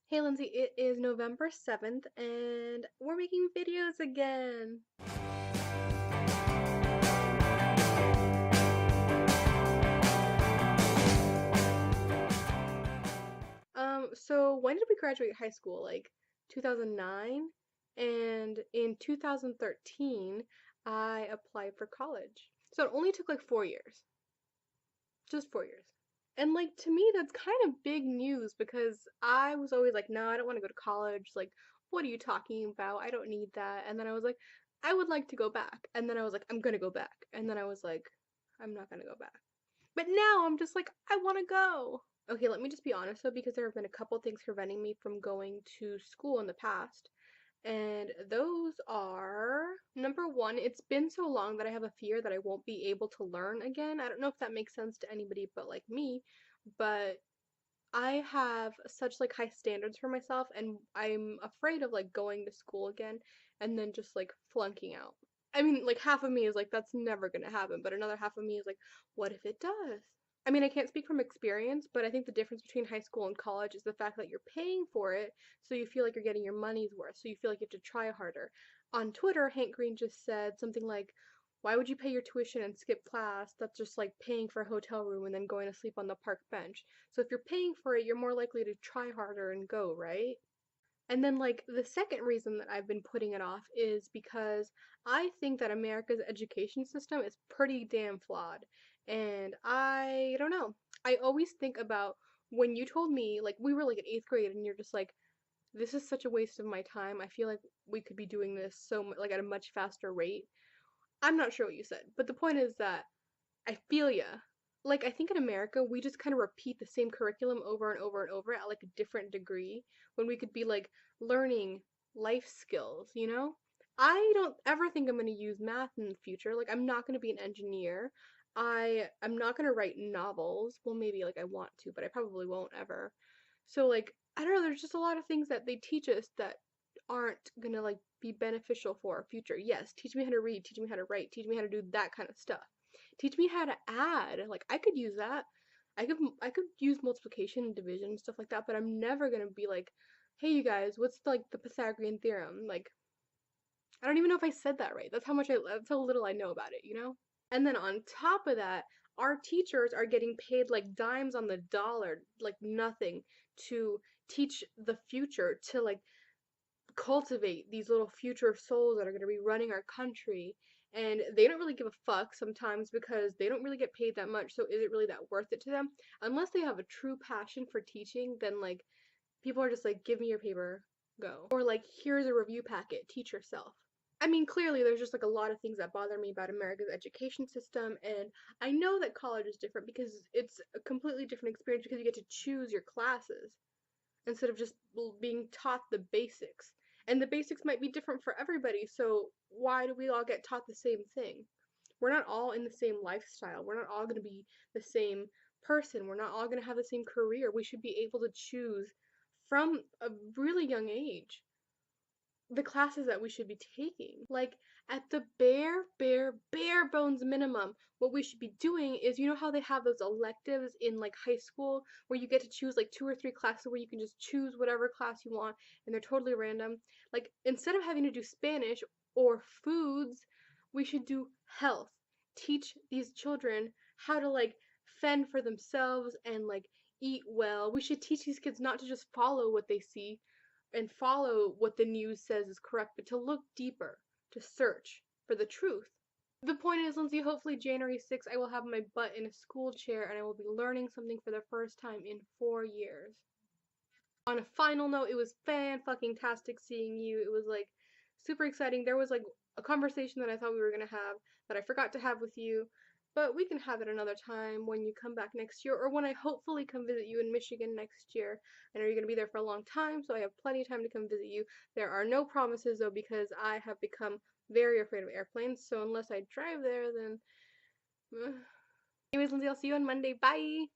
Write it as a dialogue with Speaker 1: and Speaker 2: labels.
Speaker 1: Hey Lindsay, it is November 7th and we're making videos again. So when did we graduate high school? Like 2009? And in 2013, I applied for college. So it only took like 4 years. Just 4 years. And like to me, that's kind of big news because I was always like, no, I don't want to go to college. Like, what are you talking about? I don't need that. And then I was like, I would like to go back. And then I was like, I'm gonna go back. And then I was like, I'm not gonna go back. But now I'm just like, I want to go. Okay, let me just be honest though, because there have been a couple things preventing me from going to school in the past. And those are number one, it's been so long that I have a fear that I won't be able to learn again. I don't know if that makes sense to anybody but like me, but I have such like high standards for myself and I'm afraid of like going to school again and then just like flunking out. I mean, like half of me is like that's never gonna happen, but another half of me is like, what if it does? I mean, I can't speak from experience, but I think the difference between high school and college is the fact that you're paying for it, so you feel like you're getting your money's worth, so you feel like you have to try harder. On Twitter, Hank Green just said something like, why would you pay your tuition and skip class? That's just like paying for a hotel room and then going to sleep on the park bench. So if you're paying for it, you're more likely to try harder and go, right? And then, like, the second reason that I've been putting it off is because I think that America's education system is pretty damn flawed. And I don't know. I always think about when you told me, like, we were like in eighth grade, and you're just like, this is such a waste of my time. I feel like we could be doing this like, at a much faster rate. I'm not sure what you said, but the point is that I feel ya. Like, I think in America, we just kind of repeat the same curriculum over and over and over at like a different degree when we could be like learning life skills, you know? I don't ever think I'm going to use math in the future. Like, I'm not going to be an engineer. I'm not going to write novels. Well, maybe like I want to, but I probably won't ever. So like, I don't know, there's just a lot of things that they teach us that aren't going to like be beneficial for our future. Yes, teach me how to read, teach me how to write, teach me how to do that kind of stuff. Teach me how to add. Like I could use that. I could use multiplication and division and stuff like that, but I'm never gonna be like, hey you guys, what's like the Pythagorean theorem? Like I don't even know if I said that right. That's how little I know about it, you know? And then on top of that, our teachers are getting paid like dimes on the dollar, like nothing, to teach the future, to like cultivate these little future souls that are going to be running our country. And they don't really give a fuck sometimes because they don't really get paid that much. So is it really that worth it to them? Unless they have a true passion for teaching, then like people are just like, give me your paper, go. Or like, here's a review packet, teach yourself. I mean, clearly there's just like a lot of things that bother me about America's education system, and I know that college is different because it's a completely different experience because you get to choose your classes instead of just being taught the basics. And the basics might be different for everybody, so why do we all get taught the same thing? We're not all in the same lifestyle. We're not all going to be the same person. We're not all going to have the same career. We should be able to choose from a really young age the classes that we should be taking. Like at the bare bones minimum, what we should be doing is, you know how they have those electives in like high school where you get to choose like two or three classes where you can just choose whatever class you want and they're totally random. Like instead of having to do Spanish or foods, we should do health. Teach these children how to like fend for themselves and like eat well. We should teach these kids not to just follow what they see and follow what the news says is correct, but to look deeper, to search for the truth. The point is, Lindsay, hopefully January 6th, I will have my butt in a school chair and I will be learning something for the first time in 4 years. On a final note, it was fan-fucking-tastic seeing you. It was like super exciting. There was like a conversation that I thought we were gonna have that I forgot to have with you, but we can have it another time when you come back next year or when I hopefully come visit you in Michigan next year. I know you're gonna be there for a long time, so I have plenty of time to come visit you. There are no promises though because I have become very afraid of airplanes, so unless I drive there, then. Anyways, Lindsay, I'll see you on Monday. Bye!